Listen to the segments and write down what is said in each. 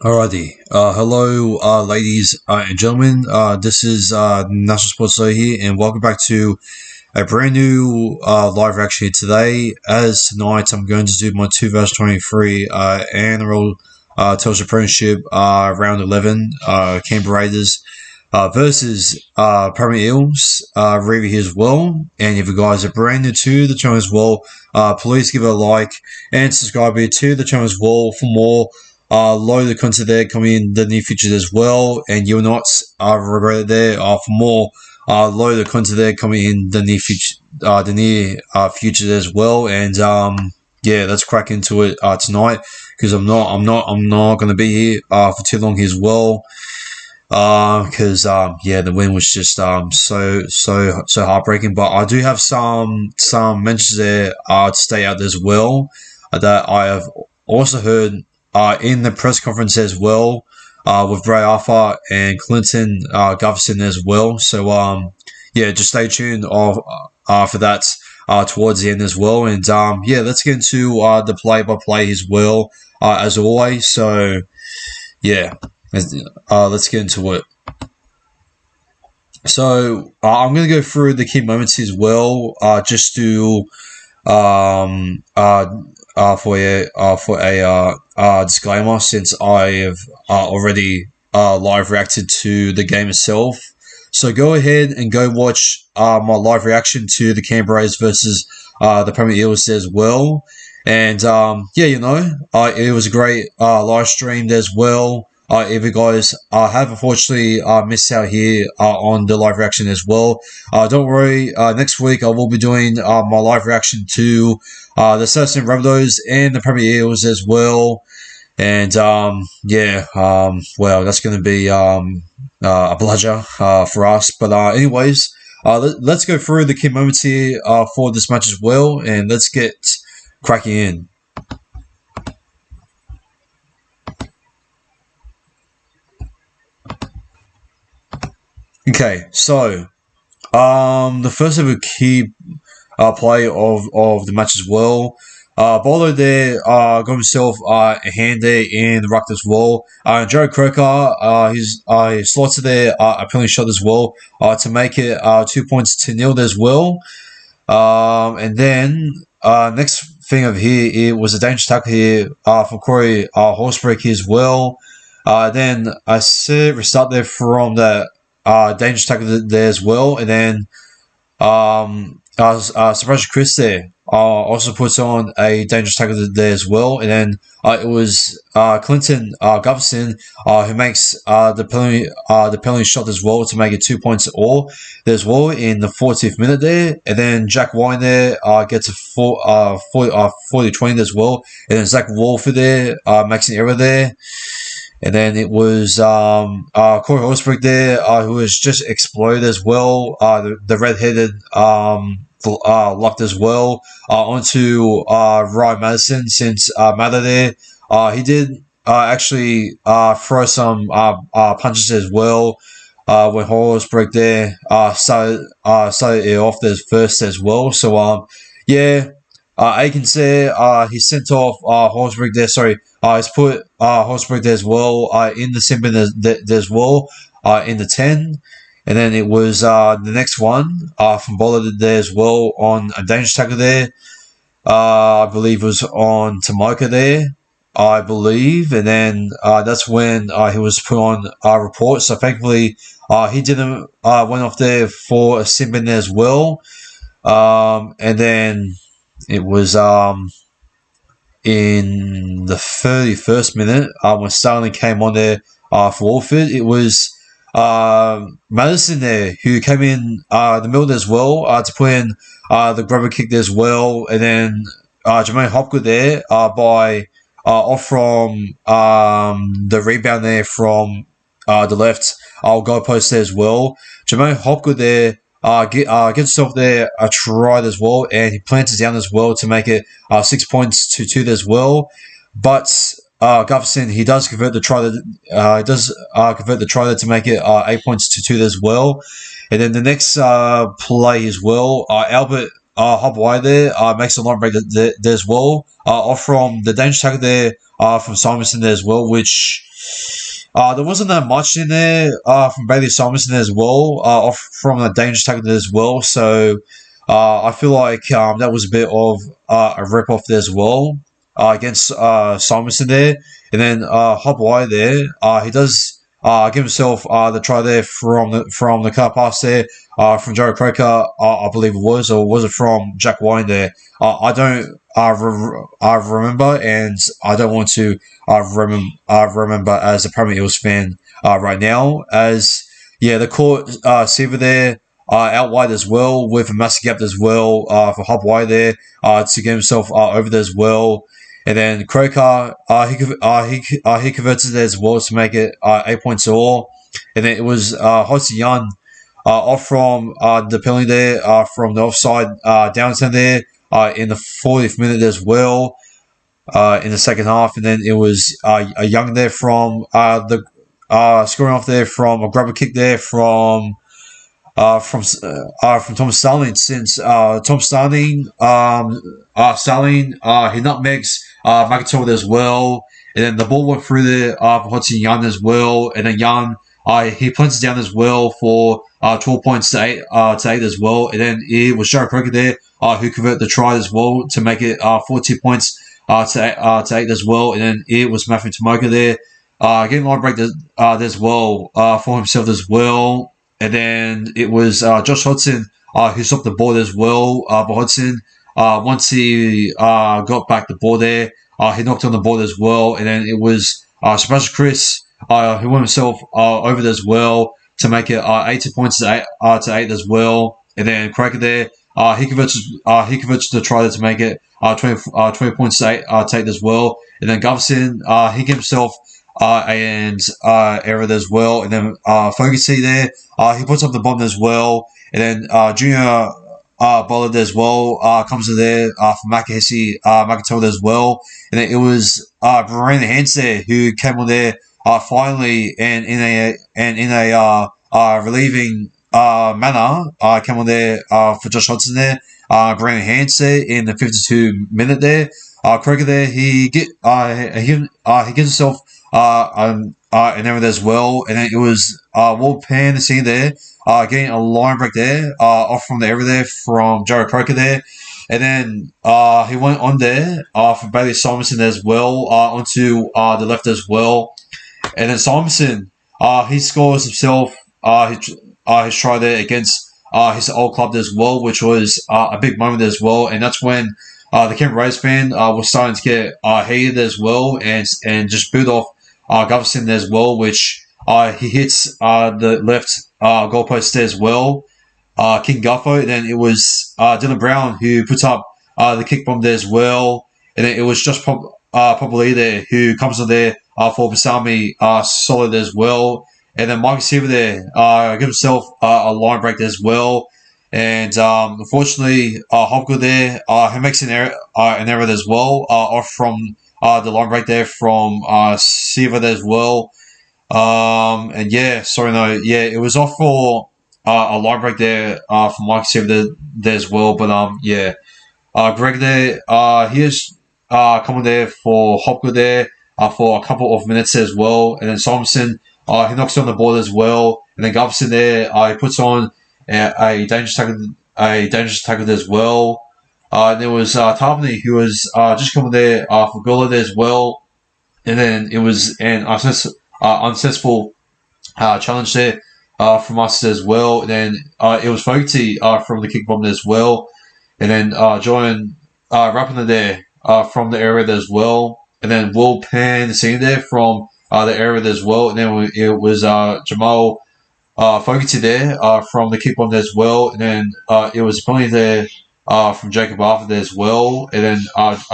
Alrighty. Hello, ladies and gentlemen. This is National Sports Show here, and welcome back to a brand new live reaction here today. As tonight, I'm going to do my 2023 NRL Telstra Premiership round 11 Canberra Raiders versus Premiership Eels review here as well. And if you guys are brand new to the channel as well, please give it a like and subscribe here to the channel as well for more load of content there coming in the near future as well, and you'll not regret it there for more load of content there coming in the near future as well. And yeah, let's crack into it tonight, because I'm not going to be here for too long as well, because yeah, the win was just so heartbreaking. But I do have some mentions there to stay out as well that I have also heard in the press conference as well, with Bray Arthur and Clinton Gutherson as well. So yeah, just stay tuned for that towards the end as well. And yeah, let's get into the play-by-play as well, as always. So yeah, let's get into it. So I'm going to go through the key moments as well, just to for a disclaimer, since I have already live reacted to the game itself. So go ahead and go watch my live reaction to the Canberra Raiders versus the Premiership Eels as well. And yeah, you know, it was a great live stream as well. If you guys have unfortunately missed out here on the live reaction as well, don't worry. Next week I will be doing my live reaction to the Southern Rabbitohs and the Premiership Eels as well. And yeah, well, that's going to be a pleasure for us. But anyways, let's go through the key moments here for this match as well, and let's get cracking in. Okay, so the first ever key play of the match as well. Bolo there got himself a hand there in the ruck as well. Joe Croker, he slots there a penalty shot as well to make it 2 points to 0 as well. And then next thing over here, it was a dangerous tackle here for Corey Horsebreak as well. Then I see restart there from the dangerous tackle there as well, and then Surprise Chris there also puts on a dangerous tackle there as well, and then it was Clinton Gutherson who makes the penalty shot as well to make it 2 points all there as well in the 40th minute there, and then Jack Wine there gets a 40-20 as well, and then Zach Walford there makes an error there. And then it was Corey Horsberg there, who was just exploded as well. The red-headed locked as well onto Ryan Madison, since Mather there. He did actually throw some punches as well when Horsberg there started it off there first as well. So yeah. Aikens there, he sent off Horsberg there, sorry. He's put Horsberg there as well, in the sim there as well, in the 10. And then it was the next one from Boller there as well on a dangerous tackle there. I believe it was on Tamoka there, I believe. And then that's when he was put on report. So thankfully he didn't went off there for a sim there as well. And then it was in the 31st minute when Starling came on there for Walford. It was Madison there who came in the middle as well to put in the grubber kick there as well, and then Jermaine Hopgood there by off from the rebound there from the left goal post there as well. Jermaine Hopgood there gets himself there a try as well, and he plants it down as well to make it 6 points to 2 as well. But Gutherson, he does convert the try. Convert the try there to make it 8 points to 2 as well. And then the next play as well, Albert hop wide there, makes a line break there as well. Off from the danger tackle there, from Simonson there as well, which there wasn't that much in there from Bailey Simonson as well, off from a dangerous tackle there as well. So I feel like that was a bit of a rip off there as well against Simonson there. And then Hop wide there, he does give himself the try there from the car pass there from Joe Croker, I believe it was, or was it from Jack Wine there? I don't remember, and I don't want to remember as a Premier Eels fan right now. As yeah, the court Seaver there out wide as well with a massive gap as well for Hub wide there to get himself over there as well. And then Croker, he converted it as well to make it 8 points all. And then it was Hossie Young off from the penalty there from the offside downtown there in the 40th minute as well in the second half. And then it was a Young there from the scoring off there from a grabber kick there from Tom Starling. Since Tom Starling he nutmegs McIntyre as well, and then the ball went through there for Hudson Young as well, and then Young he plunges down as well for 12 points to 8 as well, and then it was Joe Croker there who converted the try as well to make it 42 points to 8 as well, and then it was Matthew Tomoka there getting line break there as well for himself as well. And then it was Josh Hodgson who stopped the ball as well. But Hodgson, once he got back the ball there, he knocked on the ball as well. And then it was Sebastian Chris who won himself over there as well to make it 80 points to 8 as well. And then Cracker there, he converts the try there to make it 20 points to 8 as well. And then Govison, he gave himself and error as well. And then Fogarty there, he puts up the bomb as well. And then Junior Bollard as well comes in there for Makahesi McIntyre as well. And then it was Brandon Hans there who came on there finally and in a relieving manner came on there for Josh Hodgson there. Brandon Hans there in the 52-minute there. Kroger there, he gives himself an error as well, and then it was Walt Pan the scene there, getting a line break there, off from the error there from Jared Croker there, and then he went on there for Bailey Simonson as well, onto the left as well, and then Simonson, he scores himself his try there against his old club as well, which was a big moment as well, and that's when the Canberra Raiders fan was starting to get heated as well, and just boot off Govison as well, which he hits the left goalpost there as well. King Guffo. Then it was Dylan Brown who puts up the kick bomb there as well, and then it was just probably there who comes on there for Basami solid as well, and then Mike Seaver there gives himself a line break there as well. And unfortunately, Hopgood there, he makes an error as well, off from the line break there from Siva there as well. And yeah, sorry, no, yeah, it was off for a line break there from Mike Siva there as well. But yeah, Greg there, he is coming there for Hopgood there for a couple of minutes as well. And then Simonson, he knocks on the board as well. And then Govison there, he puts on a dangerous tackle as well. There was Tarpany who was just coming there for Gula there as well, and then it was an unsuccessful challenge there from us as well. And then it was Fogarty from the kick bomb as well, and then John Rapiner there from the area there as well, and then Will Pan the scene there from the area there as well, and then it was Jamal Fogarty there from the kick bomb there as well, and then it was plenty there from Jacob Arthur there as well, and then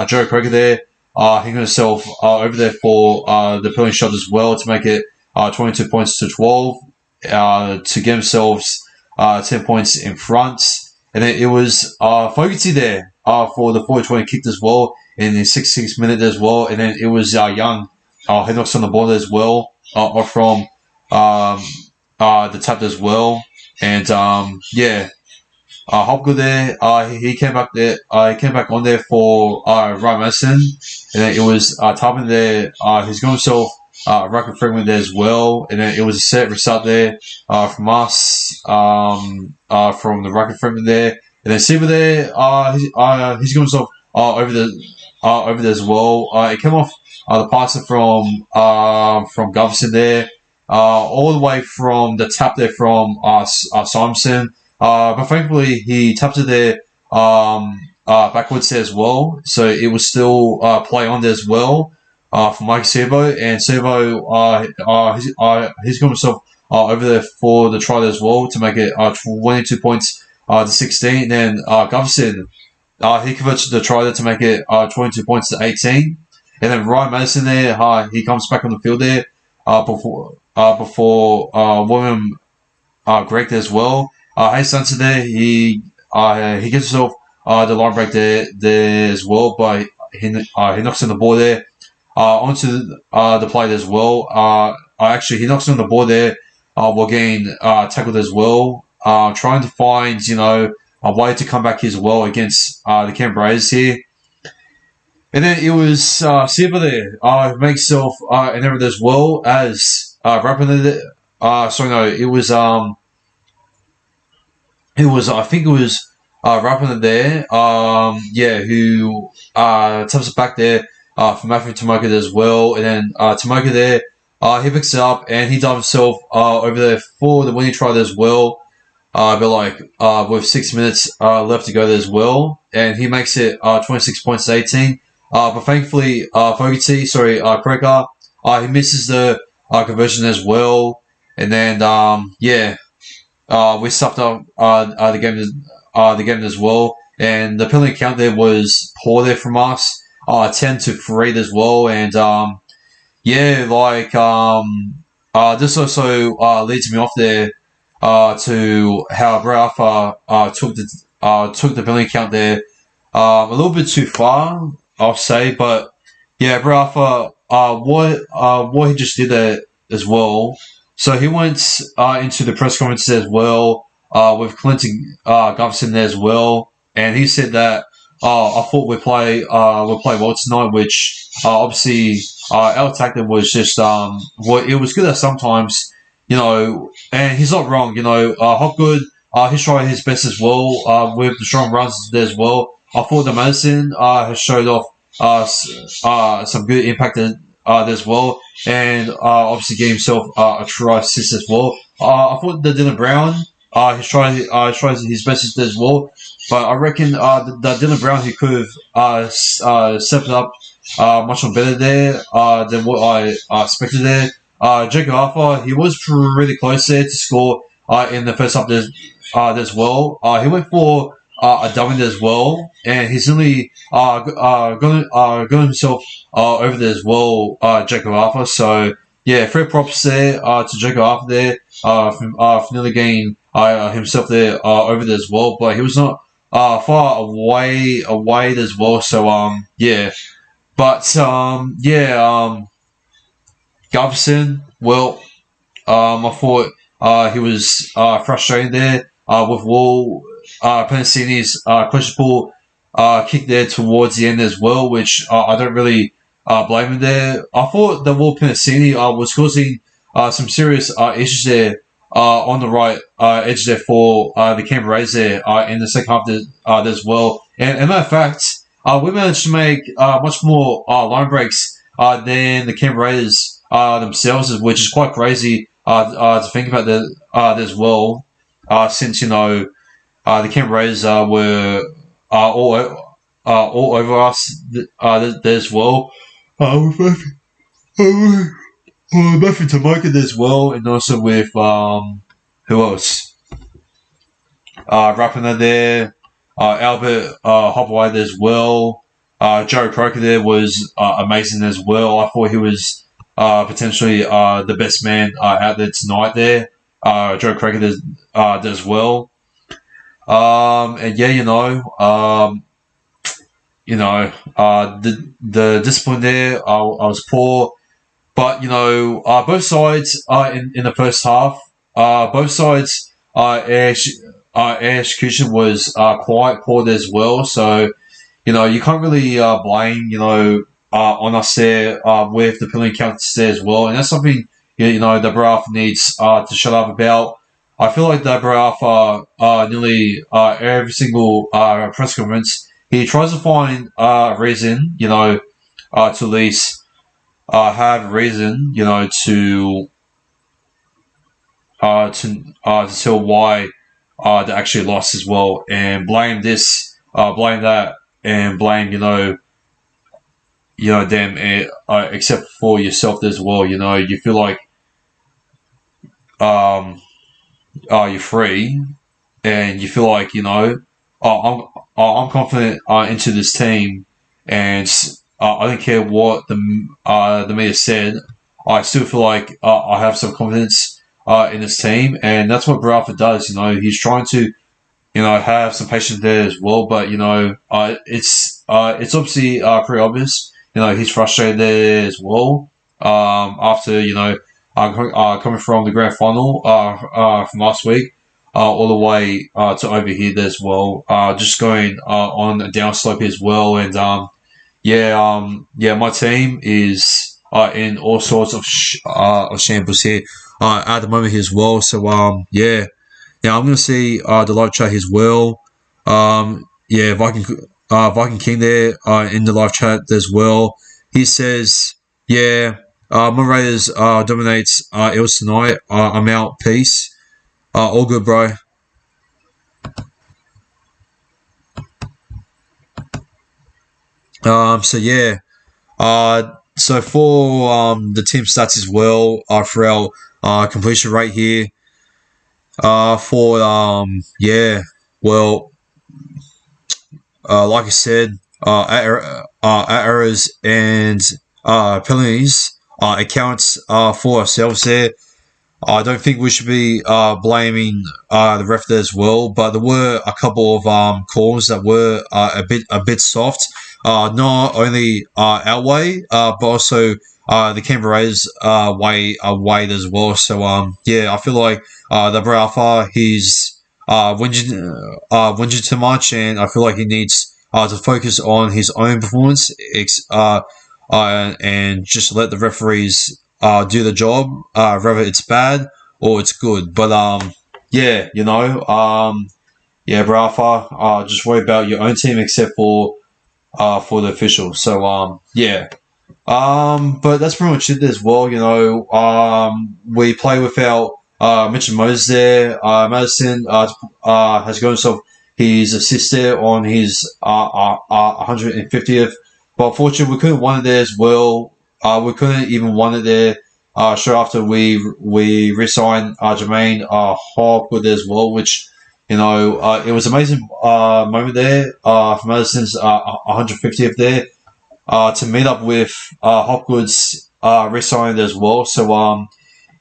Joe Croker there, he got himself over there for the penalty shot as well to make it 22 points to 12 to get themselves 10 points in front, and then it was Fogarty there for the 40-20 kick as well in the 66th minute as well, and then it was Young, he knocks on the board as well, or from the tap as well, and yeah, Hopgood there. He came back there. He came back on there for Ryan Mason, and then it was Tubman there. He's got himself Rucker Freeman there as well, and then it was a set restart there from us, from the Rucker Freeman there, and then Silver there. He's got himself over there as well. It came off the passer from Govison there, all the way from the tap there from Simonson. But thankfully, he tapped it there backwards there as well. So it was still play on there as well for Mike Servo. And Servo, he's got himself over there for the try there as well to make it 22 points to 16. And then Govison, he converts the try there to make it 22 points to 18. And then Ryan Madison there, he comes back on the field there before William Greg there as well. Hey Spencer there, he gives himself the line break there as well, but he knocks on the ball there onto the play as well. Actually, he knocks on the ball there while getting tackled as well, trying to find a way to come back as well against the Canberra Raiders here. And then it was Silva there who makes himself an error as well as Rapping there. I think it was Rapping there, who taps it back there for Matthew Tomoka as well. And then Tomoka there, he picks it up and he dives himself over there for the winning try there as well. With 6 minutes left to go there as well. And he makes it 26 points to 18. But thankfully, Kreger, he misses the conversion as well. And then, we stuffed up the game as well. And the penalty count there was poor there from us, 10-3 as well. And this also leads me off there to how Brad took the penalty count there a little bit too far, I'll say. But yeah, Brad what he just did there as well. So he went into the press conference as well with Clinton Govison there as well, and he said that I thought we'll play well tonight, which obviously our tactic was just it was good at sometimes, and he's not wrong, Hopgood, he's trying his best as well with the strong runs there as well. I thought the Madison has showed off some good impact as well, and obviously gave himself a try assist as well. I thought that Dylan Brown, he's trying his best as well, but I reckon that Dylan Brown, he could have stepped up much more better there than what I expected there. Jacob Arthur, he was pretty close there to score in the first half as well. He went for a dummy as well, and he's only got himself over there as well, Jacob Arthur. So yeah, fair props there to Jacob Arthur there for nearly getting himself there over there as well, but he was not far away as well. So Govison, well, I thought he was frustrated there with Wall Penasini's questionable kick there towards the end as well, which I don't really blame him there. I thought that Wall Penasini was causing some serious issues there on the right edge there for the Canberra Raiders there in the second half there as well. And matter of fact, we managed to make much more line breaks than the Canberra Raiders themselves, which is quite crazy to think about that as well, since the Canberra Raiders were all over us there as well. Matthew Tomoka as well, and also with who else? Rapina there, Albert Hopway as well. Joe Croker there was amazing as well. I thought he was potentially the best man out there tonight there. Joe Croker did as well. And the discipline there I was poor. But, both sides in the first half, both sides execution was quite poor as well. So you can't really blame on us there with the penalty counts there as well, and that's something the Barafa needs to shut up about. I feel like the Barafa nearly every single press conference he tries to find reason, to at least have reason, to tell why they actually lost as well, and blame this, blame that, and blame them, except for yourself as well. You feel like you're free, and you feel like I'm confident into this team, and I don't care what the media said. I still feel like I have some confidence in this team, and that's what Bradford does. He's trying to have some patience there as well, but it's obviously pretty obvious. He's frustrated there as well. After coming from the grand final from last week, all the way to over here as well, just going on a downslope as well, and my team is in all sorts of shambles here at the moment as well. So now I'm going to see the live chat as well. Viking King there in the live chat as well. He says, Moderators dominates Eels tonight. I'm out. Peace. All good, bro. So for the team stats as well, for our completion rate here, like I said, at errors and penalties, it counts for ourselves there. I don't think we should be blaming the ref there as well, but there were a couple of calls that were a bit soft. Not only our way, but also the Canberra's way as well. So I feel like the Bralfa he's whinging too much, and I feel like he needs to focus on his own performance, and just let the referees do the job, whether it's bad or it's good. But Brafa, just worry about your own team, except for the officials. So but that's pretty much it as well. We play without Mitchell Moses there. Madison has got himself his assist there on his 150th. But unfortunately, we couldn't win it there as well. We couldn't even win it there straight after we re-signed Jermaine Hogwood as well, which it was an amazing moment there for Madison's 150th there to meet up with Hopgood's re-signed as well. So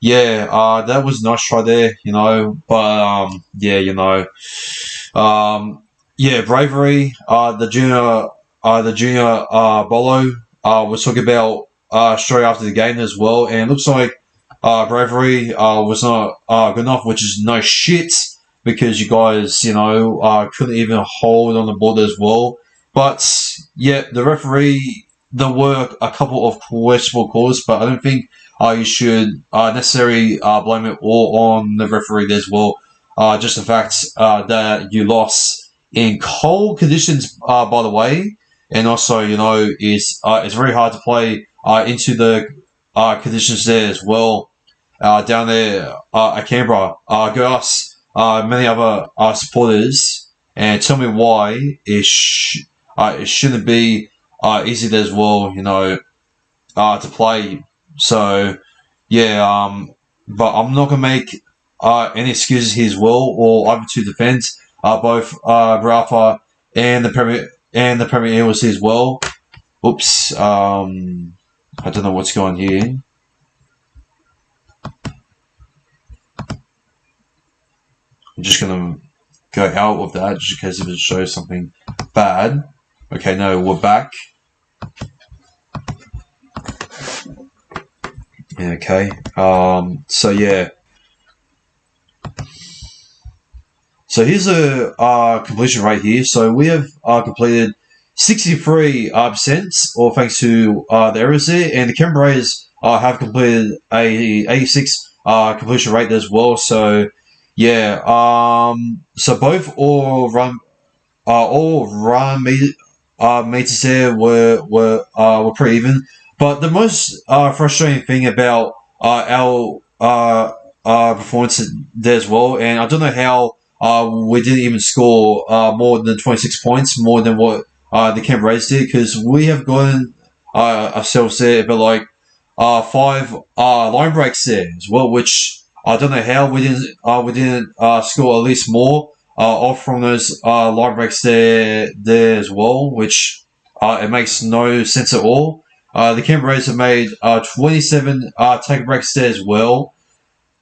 that was a nice try there, But bravery. The junior Bolo was talking about straight after the game as well, and it looks like bravery was not good enough, which is no shit because you guys couldn't even hold on the board as well. But the referee, there were a couple of questionable calls, but I don't think you should necessarily blame it all on the referee as well. Just the fact that you lost in cold conditions, by the way, and also it's very hard to play into the conditions there as well down there at Canberra. Go ask many other supporters and tell me why it shouldn't be easy there as well, to play. So but I'm not gonna make any excuses here as well, or either to defend both Rafa and the Premier Eels as well. Oops, I don't know what's going on here. I'm just gonna go out of that just in case if it shows something bad. Okay, no, we're back. Okay. So here's a completion rate here. So we have completed 63%, all thanks to the errors there, and the Canberra Raiders have completed a 86 completion rate as well. So yeah, so both all run meters there were pretty even. But the most frustrating thing about our performance there as well, and I don't know how we didn't even score more than 26 points, more than what the Canberra Raiders did, because we have gotten ourselves there, but like five line breaks there as well, which I don't know how we didn't score at least more off from those line breaks there as well, which it makes no sense at all. The Canberra Raiders have made 27 take breaks there as well,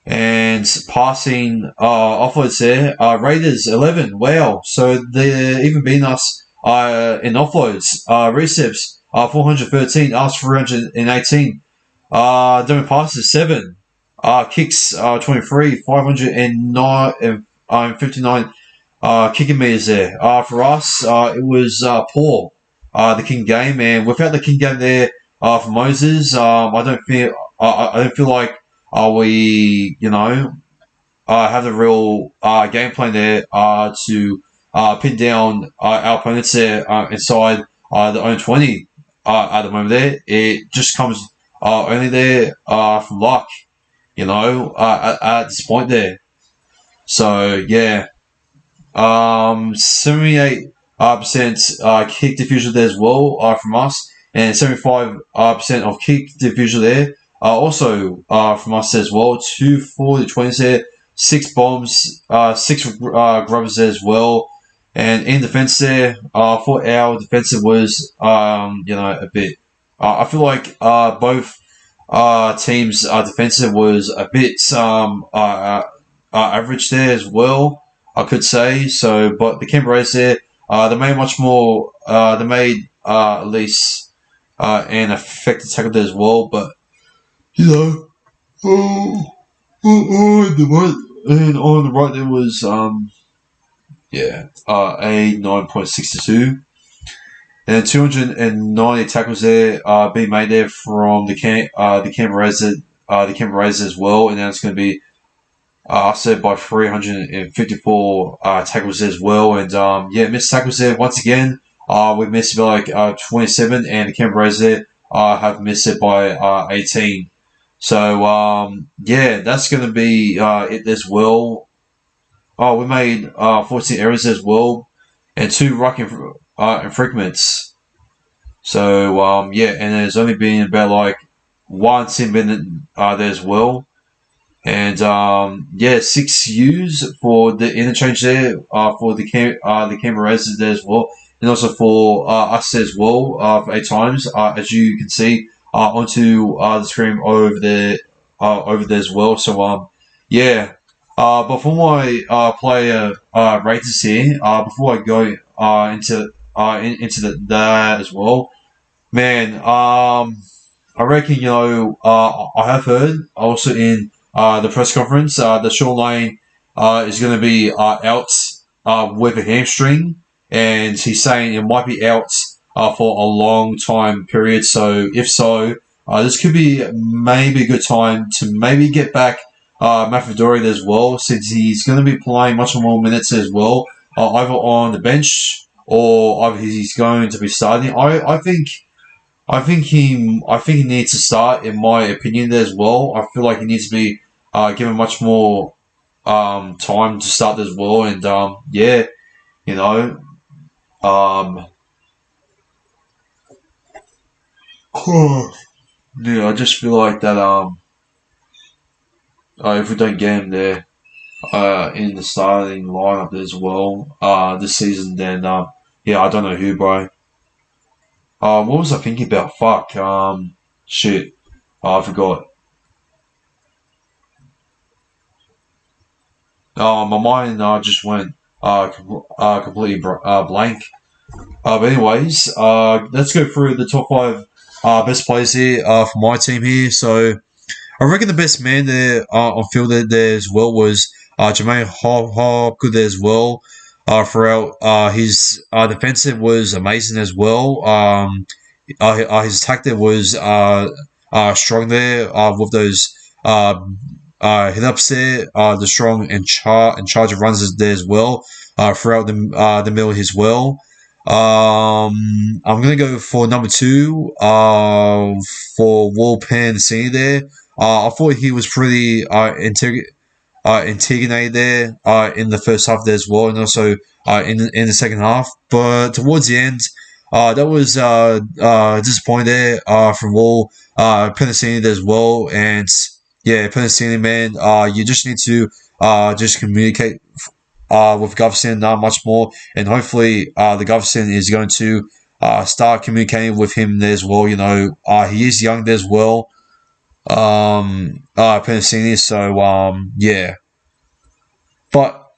and passing offloads there. Raiders 11. Wow, so they're even beating us in offloads. Receps 413, us 318. Doing passes 7. Kicks 23, 559 kicking meters there. For us, it was poor. The king game, and without the king game there for Moses, I don't feel like we have the real game plan there to pin down our opponents there inside the own 20 at the moment there. It just comes only there from luck, at this point there. So yeah, 78% kick diffusion there as well from us, and 75% of kick diffusion there also from us as well. 2 40 20s there, 6 bombs, 6 grubbers there as well. And in defense there, for our defensive was, a bit. I feel like both teams' defensive was a bit average there as well, I could say. So, but the Canberra Raiders there, they made much more. They made at least an effective tackle there as well. But on the right, and on the right there was a 9.62. And 290 tackles there being made there from the Canberra Raiders as well, and now it's going to be offset by 354 tackles as well. And missed tackles there once again. We missed by like 27, and the Canberra Raiders there have missed it by 18. So that's going to be it as well. Oh, we made 14 errors as well, and 2 ruck infringements. So and there's only been about like 1 10 minute there as well. And 6 U's for the interchange there for the Canberra Raiders there as well, and also for us as well for 8 times, as you can see onto the screen over there as well. So before my player ratings here, before I go into that as well, man, I reckon I have heard also in the press conference that Sean Lane is going to be out with a hamstring, and he's saying it might be out for a long time period. So if so, this could be maybe a good time to maybe get back Matthew Doherty as well, since he's going to be playing much more minutes as well, either on the bench or either he's going to be starting. I think he needs to start, in my opinion, there as well. I feel like he needs to be given much more time to start as well. And I just feel like that if we don't get him there in the starting lineup as well this season, then I don't know who, bro. What was I thinking about? Fuck. Shit. I forgot. My mind just went completely blank. But anyways, let's go through the top 5 best players here for my team here. So I reckon the best man there on field there as well was Jermaine Hopgood as well. Throughout his defensive was amazing as well. His tactic was strong there with those hit ups there, the strong and charge of runs there as well throughout the middle as well. I'm gonna go for number two. For Wolpen Senior there. I thought he was pretty Antigone there in the first half there as well, and also in the second half. But towards the end, that was disappointing there from Wall Penasini there as well. And yeah, Penasini, man, you just need to just communicate with Govison much more, and hopefully the Govison is going to start communicating with him there as well. You know, he is young there as well. Penasini. So yeah, but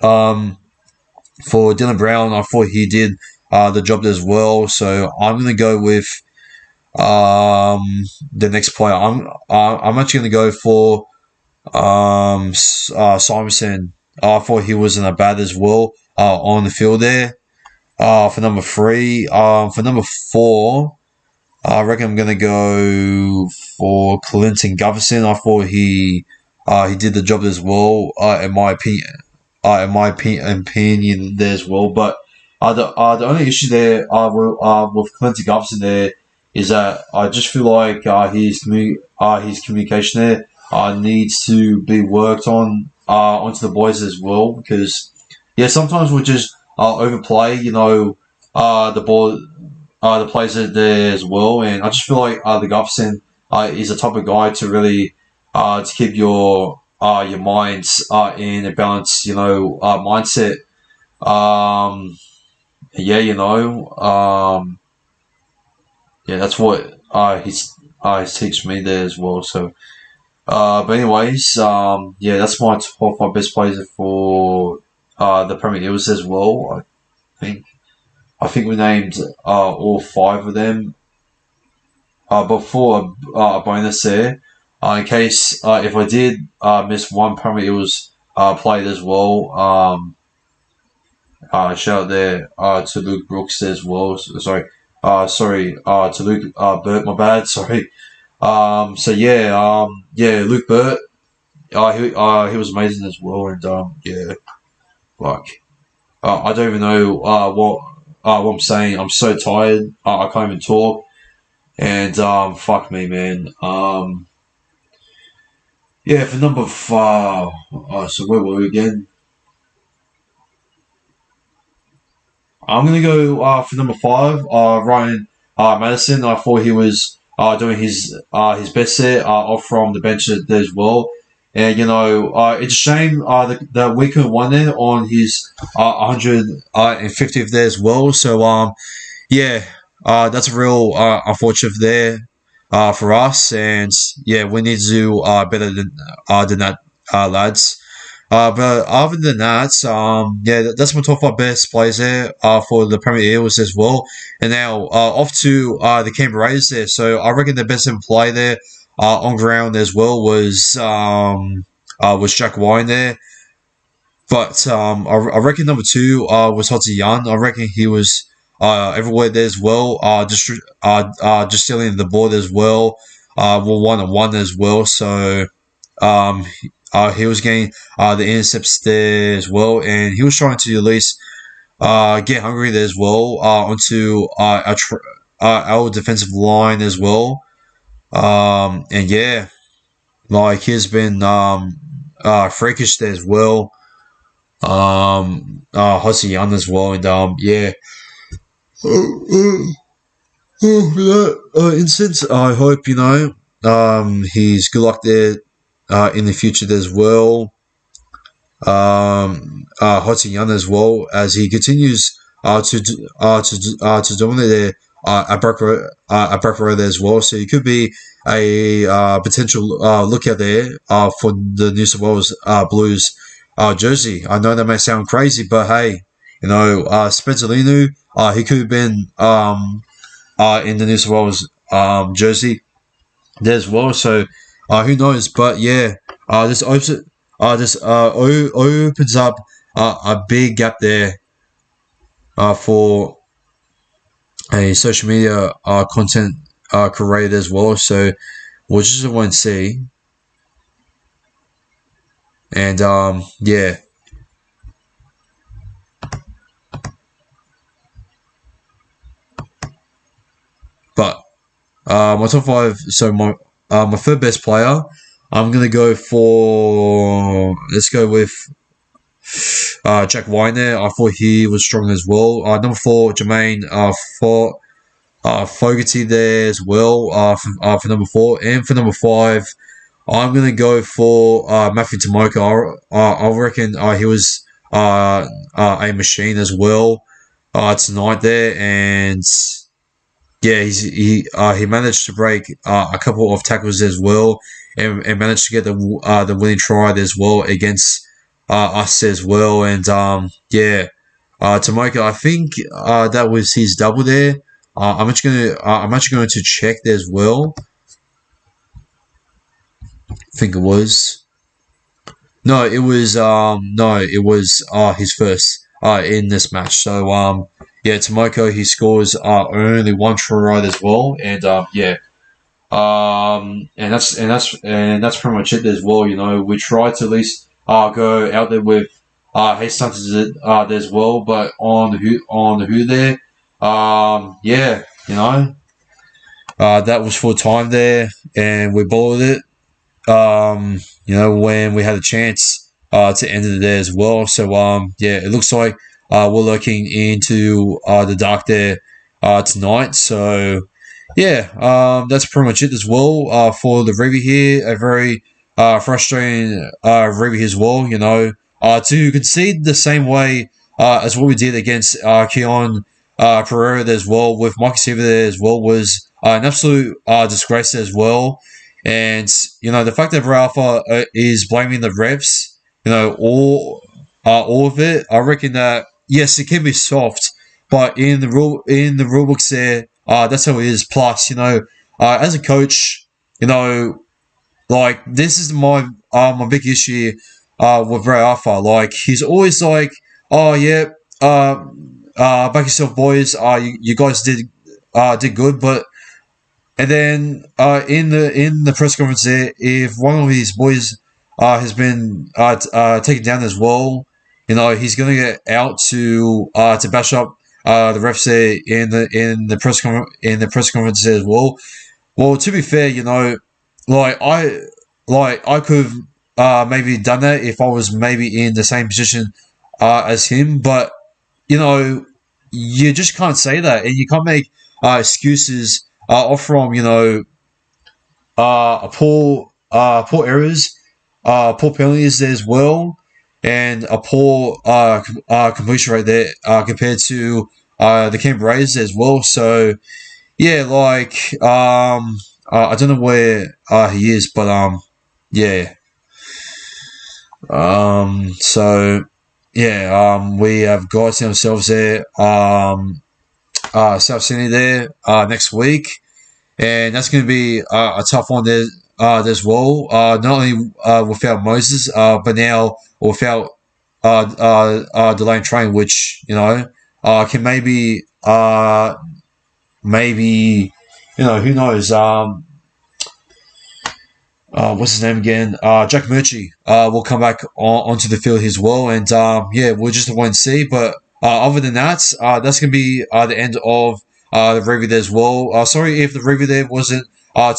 for Dylan Brown, I thought he did the job as well. So I'm gonna go with the next player. I'm actually gonna go for Simonson. I thought he was in a bad as well on the field there. For number three, for number four. I reckon I'm gonna go for Clinton Gutherson. I thought he did the job as well. In my opinion, there as well. But the only issue there with Clinton Gutherson there is that I just feel like his communication there needs to be worked on onto the boys as well, because yeah, sometimes we just overplay. You know, the ball. The players are there as well, and I just feel like the Gutherson is the type of guy to really to keep your minds in a balanced, you know, mindset. Yeah, you know, yeah, that's what he's teach me there as well. So, but anyways, yeah, that's my top five best players for the Premier Eels as well. I think we named all five of them. But for a bonus there, in case if I did miss one Premier Eels played as well, shout out there to Luke Brooks as well. Sorry, to Luke Burt. My bad. Sorry. So yeah, yeah, Luke Burt. He was amazing as well, and yeah, like I don't even know what I'm saying. I'm so tired. I can't even talk. And fuck me, man. Yeah, for number five. So where were we again? I'm gonna go for number five. Ryan Madison. I thought he was doing his best there off from the bench there as well. And you know, it's a shame that we couldn't won there on his 150th there as well. So yeah, that's a real unfortunate there for us, and yeah, we need to do better than that, lads. But other than that, yeah, that's my top five best players there for the Premier Eels as well. And now off to the Canberra Raiders there. So I reckon the best ever play there on ground as well was Jack Wine there. But I reckon number two was Hotzi Young. I reckon he was everywhere there as well. Just stealing the board as well. Well, 1-on-1 as well. So he was getting the intercepts there as well, and he was trying to at least get hungry there as well onto our defensive line as well. And yeah, like he's been freakish there as well. Hossie Young as well, and yeah. For that instance, I hope you know he's good luck there in the future as well. Hotzi Young as well, as he continues to dominate there at Brakara there as well. So he could be a potential lookout there for the New South Wales Blues jersey. I know that may sound crazy, but hey, you know, Spencer Linu, he could have been in the New South Wales jersey there as well. So who knows? But yeah, this just opens up a big gap there for a social media content creator as well. So we'll just wait and see. And yeah. But my top five. So my third best player, I'm gonna go for. Let's go with Jack Weiner. I thought he was strong as well. Number four, Jermaine Fogarty there as well. For number four, and for number five, I'm gonna go for Matthew Tomoko. I reckon he was a machine as well tonight there, and yeah, he managed to break a couple of tackles as well, and managed to get the winning try as well against us as well. And yeah, Tomoko, I think that was his double there. I'm actually going to check there as well. I think it was. No, it was his first in this match. So yeah, Tomoko, he scores only one try as well, and yeah, and that's pretty much it as well. You know, we tried to at least go out there with Hastings as well, but on the who there, yeah, you know, that was full time there, and we bowled it. You know, when we had a chance to end it there as well. So yeah, it looks like we're looking into the dark there tonight. So yeah, that's pretty much it as well for the review here. A very frustrating review as well. You know, to concede the same way as what we did against Keon Pereira as well with Mike Seaver there as well was an absolute disgrace as well. And you know the fact that Ralpha is blaming the refs, you know, all of it. I reckon that yes, it can be soft, but in the rule books there, that's how it is. Plus, you know, as a coach, you know, like this is my big issue with Ralpha. Like he's always like, oh yeah, back yourself, boys. You guys did good, but. And then in the press conference there, if one of his boys has been taken down as well, you know he's going to get out to bash up the refs there in the press conference as well. Well, to be fair, you know, I could have maybe done that if I was maybe in the same position as him, but you know you just can't say that, and you can't make excuses. Off from you know poor errors, poor penalties there as well, and a poor completion rate there compared to the Canberra Raiders as well. So yeah, like I don't know where he is, but yeah, so yeah, we have guys ourselves there. South Sydney there next week, and that's going to be a tough one there as well. Not only without Moses, but now without Delane Train, which you know can maybe you know who knows. What's his name again? Jack Murchie will come back onto the field as well, and yeah, we'll just wait and see. But other than that, that's going to be the end of the review there as well. Sorry if the review there wasn't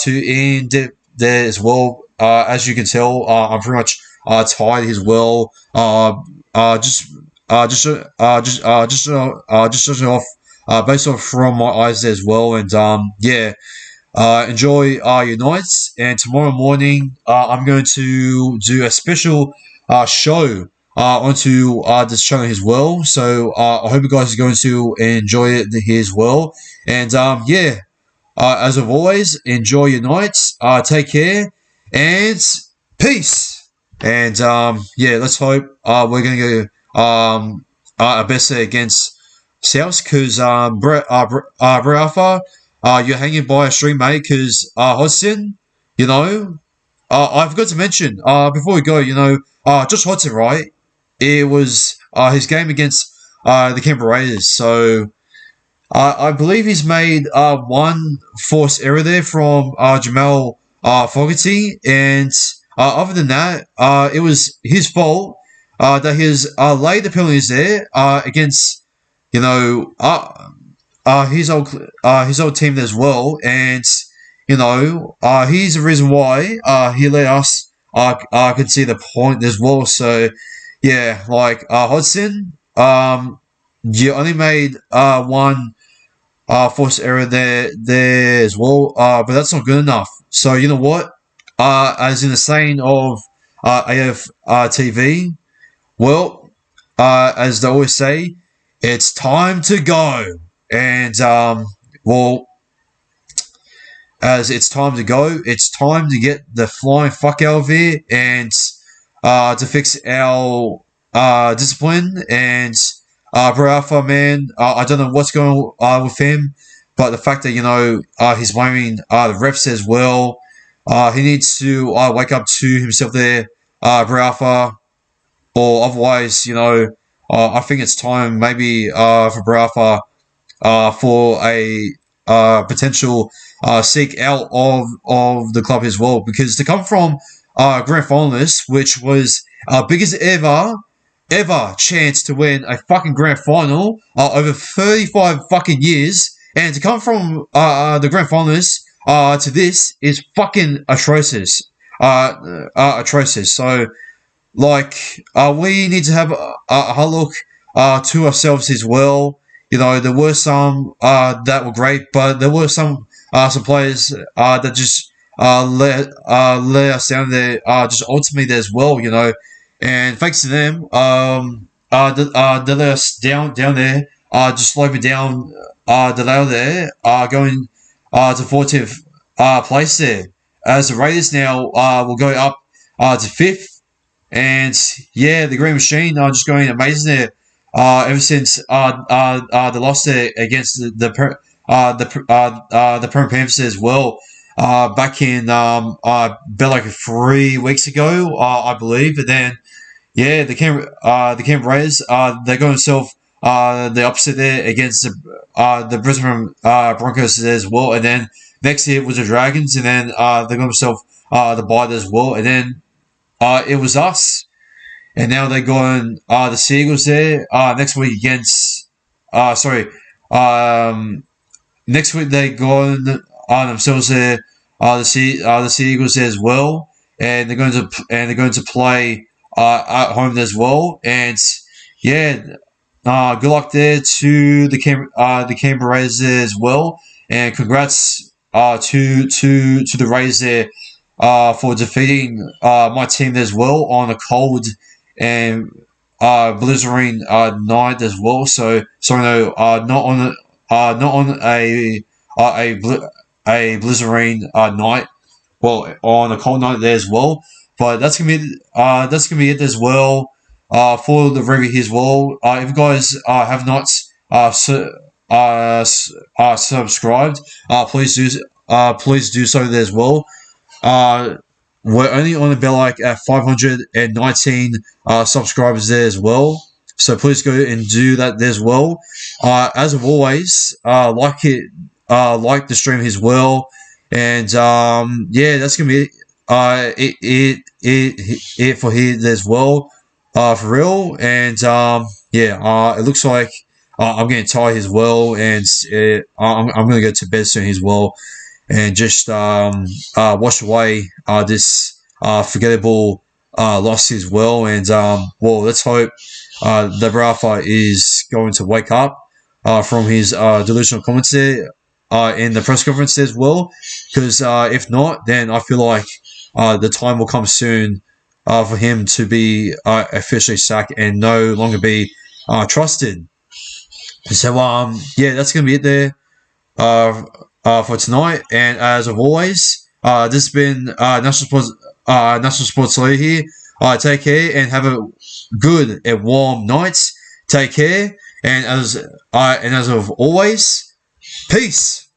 too in depth there as well. As you can tell, I'm pretty much tired as well. Just off based off from my eyes there as well, and yeah. Enjoy your nights, and tomorrow morning I'm going to do a special show onto this channel as well. So I hope you guys are going to enjoy it here as well. And yeah, as of always, enjoy your nights. Take care and peace. And yeah, let's hope we're going to go our best there against South because Brett Alpha. You're hanging by a string, mate, because Hodgson, you know, I forgot to mention before we go. Josh Hodgson, right? It was his game against the Canberra Raiders. So I believe he's made one forced error there from Jamal Fogarty, and other than that, it was his fault that he's laid the penalties there against you know his old team as well, and he's the reason why he let us concede the point as well. So yeah, like Hodgson, you only made one forced error there as well, but that's not good enough. So you know what? As in the saying of AFTV, well, as they always say, it's time to go. And well, as it's time to go, it's time to get the flying fuck out of here and to fix our discipline. And Bro Alpha, man, I don't know what's going on with him, but the fact that he's blaming the refs as well, he needs to wake up to himself there, Bro Alpha, or otherwise, I think it's time maybe for Bro Alpha for a potential seek out of the club as well, because to come from grand finalists, which was biggest ever chance to win a fucking grand final over 35 fucking years, and to come from the grand finalists to this is fucking atrocious. Atrocious. So, like, we need to have a look to ourselves as well. There were some that were great, but there were some players that just let us down there, just ultimately there as well. And thanks to them, they let us down there, just slowing down the ladder there, going to 14th place there. As the Raiders now will go up to 5th. And yeah, the Green Machine are just going amazing there. Ever since the loss there against the Perm Panthers as well, back in about like 3 weeks ago, I believe. But then, yeah, the Canberra Raiders, they got themselves the upset there against the Brisbane Broncos as well. And then next year was the Dragons, and then they got themselves the bye as well. And then it was us. And now they're going the Seagulls there next week against. Next week they're going themselves there the Seagulls there as well, and they're going to play at home as well. And yeah, good luck there to the Canberra Raiders there as well, and congrats to the Raiders there for defeating my team as well on a cold and blizzarding night as well. So sorry, no, not on a blizzarding night. Well, on a cold night there as well. But that's gonna be it as well for the review here as well. If you guys have not subscribed, please do so there as well. We're only on about like at 519 subscribers there as well. So please go and do that there as well. As of always, like the stream as well. And yeah, that's gonna be it for here as well. For real. And yeah, it looks like I'm getting tired as well, and I'm gonna go to bed soon as well, and just wash away this forgettable loss as well. And well, let's hope that Rafa is going to wake up from his delusional comments there in the press conference as well, because if not, then I feel like the time will come soon for him to be officially sacked and no longer be trusted. So yeah, that's gonna be it there for tonight. And as of always, this has been National Sports League here. Take care and have a good and warm night. Take care, and as of always, peace.